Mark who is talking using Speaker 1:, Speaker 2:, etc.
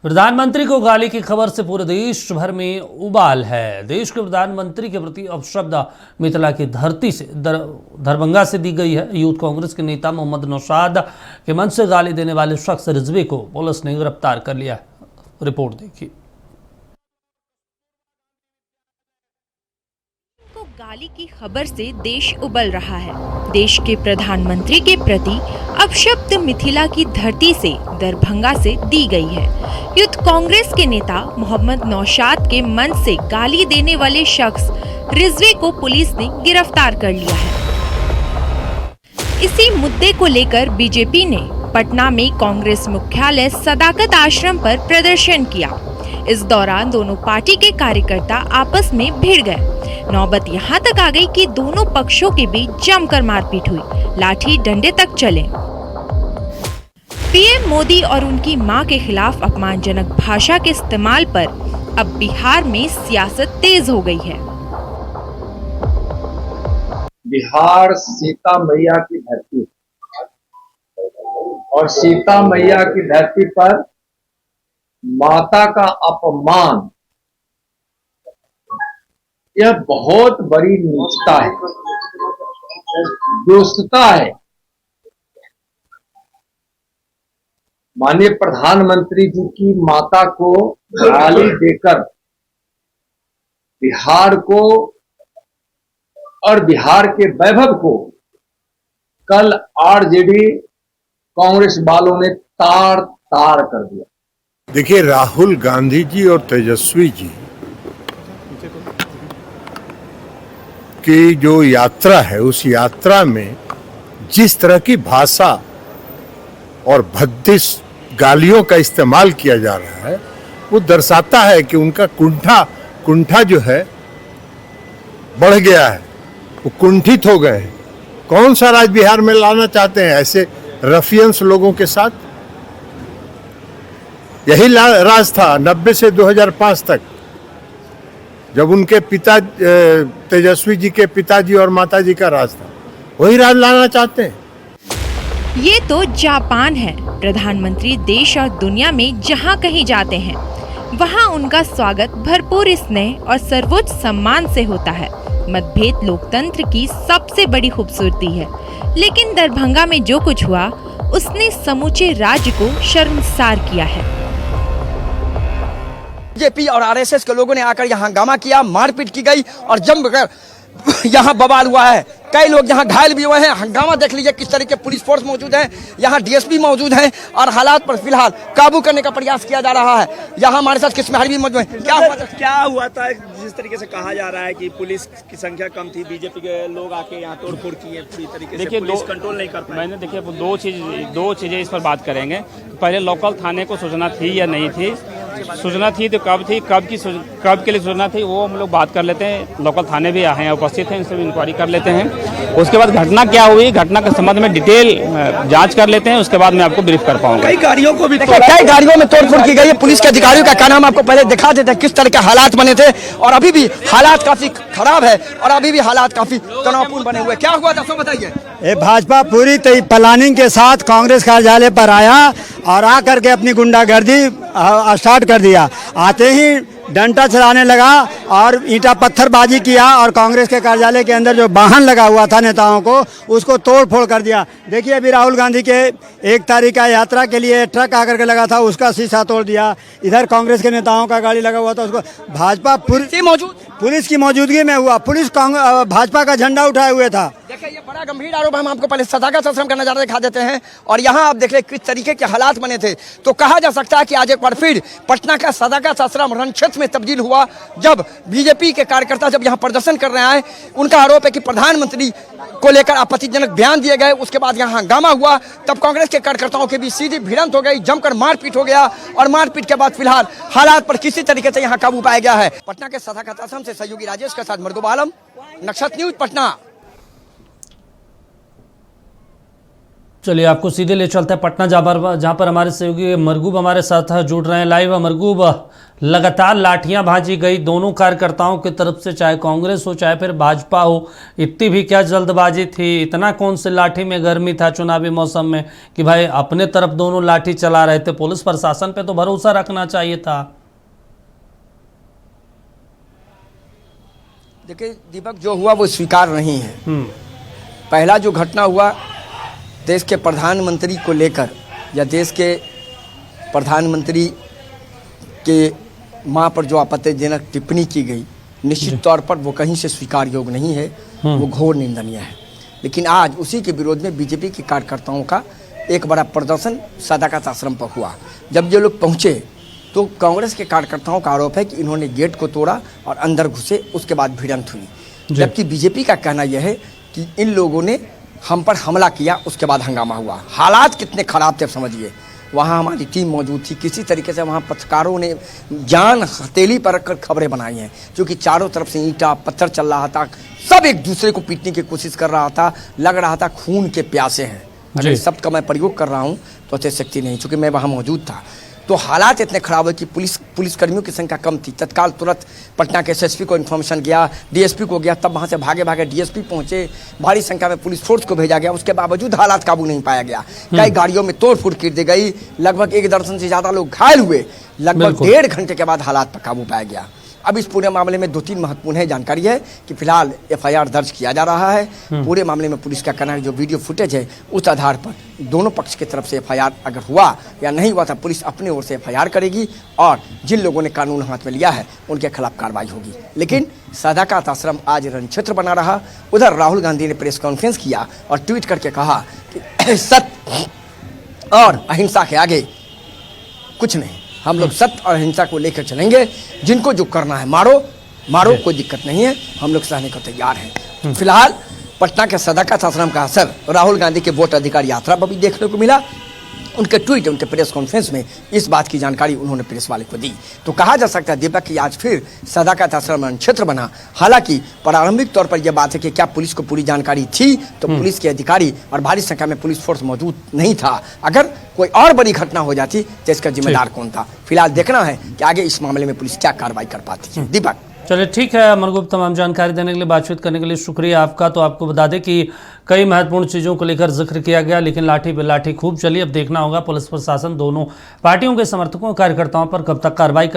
Speaker 1: प्रधानमंत्री को गाली की खबर से पूरे देश भर में उबाल है। देश के प्रधानमंत्री के प्रति अपशब्द मिथिला की धरती से दरभंगा से दी गई है। यूथ कांग्रेस के नेता मोहम्मद नौशाद के मन से गाली देने वाले शख्स रिजवी को पुलिस ने गिरफ्तार कर लिया है। रिपोर्ट देखिए।
Speaker 2: गाली की खबर से देश उबल रहा है। देश के प्रधानमंत्री के प्रति अपशब्द मिथिला की धरती से दरभंगा से दी गई है। यूथ कांग्रेस के नेता मोहम्मद नौशाद के मन से गाली देने वाले शख्स रिजवी को पुलिस ने गिरफ्तार कर लिया है। इसी मुद्दे को लेकर बीजेपी ने पटना में कांग्रेस मुख्यालय सदाकत आश्रम पर प्रदर्शन किया। इस दौरान दोनों पार्टी के कार्यकर्ता आपस में भिड़ गए। नौबत यहाँ तक आ गई कि दोनों पक्षों के बीच जमकर मारपीट हुई, लाठी डंडे तक चले। पीएम मोदी और उनकी मां के खिलाफ अपमानजनक भाषा के इस्तेमाल पर अब बिहार में सियासत तेज हो गई है।
Speaker 3: बिहार सीता मैया की धरती और सीता मैया की धरती पर माता का अपमान, यह बहुत बड़ी नीचता है, दुष्टता है। माननीय प्रधानमंत्री जी की माता को गाली देकर बिहार को और बिहार के वैभव को कल आरजेडी कांग्रेस वालों ने तार तार कर दिया।
Speaker 4: देखिए, राहुल गांधी जी और तेजस्वी जी की जो यात्रा है, उस यात्रा में जिस तरह की भाषा और भद्दी गालियों का इस्तेमाल किया जा रहा है, वो दर्शाता है कि उनका कुंठा जो है बढ़ गया है, वो कुंठित हो गए हैं। कौन सा राज बिहार में लाना चाहते हैं ऐसे रफियंस लोगों के साथ? यही राज था 90 से 2005 तक, जब उनके पिता तेजस्वी जी के पिताजी और माताजी का राज था। वही राज लाना चाहते हैं।
Speaker 2: ये तो जापान है। प्रधानमंत्री देश और दुनिया में जहाँ कहीं जाते हैं, वहाँ उनका स्वागत भरपूर स्नेह और सर्वोच्च सम्मान से होता है। मतभेद लोकतंत्र की सबसे बड़ी खूबसूरती है, लेकिन दरभंगा में जो कुछ हुआ, उसने समूचे राज्य को शर्मसार किया है।
Speaker 5: बीजेपी और आरएसएस के लोगों ने आकर यहाँ हंगामा किया, मारपीट की गई और जमकर यहाँ बवाल हुआ है। कई लोग यहाँ घायल भी हुए हैं। हंगामा देख लीजिए किस तरीके पुलिस फोर्स मौजूद है, यहाँ डीएसपी मौजूद है और हालात पर फिलहाल काबू करने का प्रयास किया जा रहा है। यहाँ हमारे साथ किस्मेहारी भी मौजूद है।
Speaker 6: क्या हुआ था? जिस तरीके से कहा जा रहा है कि पुलिस की संख्या कम थी, बीजेपी के लोग आके यहाँ तोड़फोड़ किए, पूरी तरीके से पुलिस कंट्रोल नहीं कर पाई।
Speaker 7: मैंने देखिए दो चीजें इस पर बात करेंगे। पहले लोकल थाने को सूचना थी या नहीं थी? सूचना थी तो कब थी, कब के लिए सूचना थी, वो हम लोग बात कर लेते हैं। लोकल थाने भी हैं, उपस्थित हैं, इनसे भी इंक्वायरी कर लेते हैं। उसके बाद घटना क्या हुई, घटना के संबंध में डिटेल जांच कर लेते हैं। उसके बाद मैं आपको ब्रीफ कर पाऊंगा।
Speaker 5: कई गाड़ियों में तोड़फोड़ की गई है। पुलिस के अधिकारियों का कहना हम आपको पहले दिखा देते हैं किस तरह के हालात बने थे, और अभी भी हालात काफी खराब है और अभी भी हालात काफी तनावपूर्ण बने हुए। क्या हुआ था सब बताइए।
Speaker 8: भाजपा पूरी प्लानिंग के साथ कांग्रेस कार्यालय पर आया और आकर के अपनी गुंडागर्दी स्टार्ट कर दिया। आते ही डंडा चलाने लगा और ईंटा पत्थरबाजी किया और कांग्रेस के कार्यालय के अंदर जो वाहन लगा हुआ था नेताओं को, उसको तोड़ फोड़ कर दिया। देखिए, अभी राहुल गांधी के 1 तारीख का यात्रा के लिए ट्रक आकर के लगा था, उसका शीशा तोड़ दिया। इधर कांग्रेस के नेताओं का गाड़ी लगा हुआ था, उसको भाजपा पुलिस की मौजूदगी में हुआ। पुलिस भाजपा का झंडा उठाए हुए था।
Speaker 5: देखिए, ये बड़ा गंभीर आरोप हम आपको पहले सदाकत आश्रम का नजारा दिखा देते हैं और यहाँ आप देख ले किस तरीके के हालात बने थे। तो कहा जा सकता है कि आज एक बार फिर पटना का सदाकत आश्रम रणक्षेत्र में तब्दील हुआ, जब बीजेपी के कार्यकर्ता जब यहाँ प्रदर्शन कर रहे हैं। उनका आरोप है कि प्रधानमंत्री को लेकर आपत्तिजनक बयान दिए गए, उसके बाद यहाँ हंगामा हुआ। तब कांग्रेस के कार्यकर्ताओं के बीच सीधी भिड़ंत हो गई, जमकर मारपीट हो गया और मारपीट के बाद फिलहाल हालात पर किसी तरीके से यहाँ काबू पाया गया है। पटना के सदाकत आश्रम से सहयोगी राजेश के साथ मरदूब आलम, नक्षत्र न्यूज, पटना।
Speaker 1: चलिए आपको सीधे ले चलते हैं पटना, जहाँ पर हमारे सहयोगी मरगूब हमारे साथ जुड़ रहे हैं लाइव। मरगूब, लगातार लाठियां भांजी गई दोनों कार्यकर्ताओं की तरफ से, चाहे कांग्रेस हो चाहे फिर भाजपा हो। इतनी भी क्या जल्दबाजी थी, इतना कौन से लाठी में गर्मी था चुनावी मौसम में कि भाई अपने तरफ दोनों लाठी चला रहे थे? पुलिस प्रशासन पे तो भरोसा रखना चाहिए था।
Speaker 5: देखिए दीपक, जो हुआ वो स्वीकार नहीं है। पहला जो घटना हुआ देश के प्रधानमंत्री को लेकर, या देश के प्रधानमंत्री के मां पर जो आपत्तिजनक टिप्पणी की गई, निश्चित तौर पर वो कहीं से स्वीकार योग्य नहीं है, वो घोर निंदनीय है। लेकिन आज उसी के विरोध में बीजेपी के कार्यकर्ताओं का एक बड़ा प्रदर्शन सदाकत आश्रम पर हुआ। जब ये लोग पहुंचे तो कांग्रेस के कार्यकर्ताओं का आरोप है कि इन्होंने गेट को तोड़ा और अंदर घुसे, उसके बाद भिड़ंत हुई। जबकि बीजेपी का कहना यह है कि इन लोगों ने हम पर हमला किया, उसके बाद हंगामा हुआ। हालात कितने खराब थे समझिए। वहाँ हमारी टीम मौजूद थी, किसी तरीके से वहाँ पत्रकारों ने जान हथेली पर रखकर खबरें बनाई हैं, क्योंकि चारों तरफ से ईंटा पत्थर चल रहा था, सब एक दूसरे को पीटने की कोशिश कर रहा था, लग रहा था खून के प्यासे हैं। अगर इस शब्द का मैं प्रयोग कर रहा हूँ तो अच्छे शक्ति नहीं, चूँकि मैं वहाँ मौजूद था। तो हालात इतने खराब है कि पुलिसकर्मियों की संख्या कम थी। तत्काल तुरंत पटना के एसएसपी को इन्फॉर्मेशन गया, डीएसपी को गया, तब वहाँ से भागे भागे डीएसपी पहुँचे, भारी संख्या में पुलिस फोर्स को भेजा गया। उसके बावजूद हालात काबू नहीं पाया गया। कई गाड़ियों में तोड़फोड़ कर दी गई, लगभग 1 दर्जन से ज़्यादा लोग घायल हुए। लगभग 1.5 घंटे के बाद हालात पर काबू पाया गया। अब इस पूरे मामले में 2-3 महत्वपूर्ण जानकारी है कि फिलहाल एफआईआर दर्ज किया जा रहा है। पूरे मामले में पुलिस का कहना है जो वीडियो फुटेज है उस आधार पर दोनों पक्ष की तरफ से एफआईआर अगर हुआ या नहीं हुआ था, पुलिस अपनी ओर से एफआईआर करेगी और जिन लोगों ने कानून हाथ में लिया है उनके खिलाफ कार्रवाई होगी। लेकिन सदाकत आश्रम आज रणक्षेत्र बना रहा। उधर राहुल गांधी ने प्रेस कॉन्फ्रेंस किया और ट्वीट करके कहा कि सत्य और अहिंसा के आगे कुछ नहीं, हम लोग सत्य और अहिंसा को लेकर चलेंगे। जिनको जो करना है मारो मारो, कोई दिक्कत नहीं है, हम लोग सहने को तैयार हैं। फिलहाल पटना के सदाकत आश्रम का असर राहुल गांधी के वोट अधिकार यात्रा पर भी देखने को मिला। उनके ट्वीट, उनके प्रेस कॉन्फ्रेंस में इस बात की जानकारी उन्होंने प्रेस वाले को दी। तो कहा जा सकता है दीपक कि आज फिर सदाकत आश्रम क्षेत्र बना। हालांकि प्रारंभिक तौर पर यह बात है कि क्या पुलिस को पूरी जानकारी थी, तो पुलिस के अधिकारी और भारी संख्या में पुलिस फोर्स मौजूद नहीं था। अगर कोई और बड़ी घटना हो जाती तो इसका जिम्मेदार कौन था? फिलहाल देखना है कि आगे इस मामले में पुलिस क्या कार्रवाई कर पाती है। दीपक,
Speaker 1: चलिए ठीक है मरगूब, तमाम जानकारी देने के लिए, बातचीत करने के लिए शुक्रिया आपका। तो आपको बता दें कि कई महत्वपूर्ण चीज़ों को लेकर जिक्र किया गया, लेकिन लाठी पे लाठी खूब चली। अब देखना होगा पुलिस प्रशासन दोनों पार्टियों के समर्थकों कार्यकर्ताओं पर कब तक कार्रवाई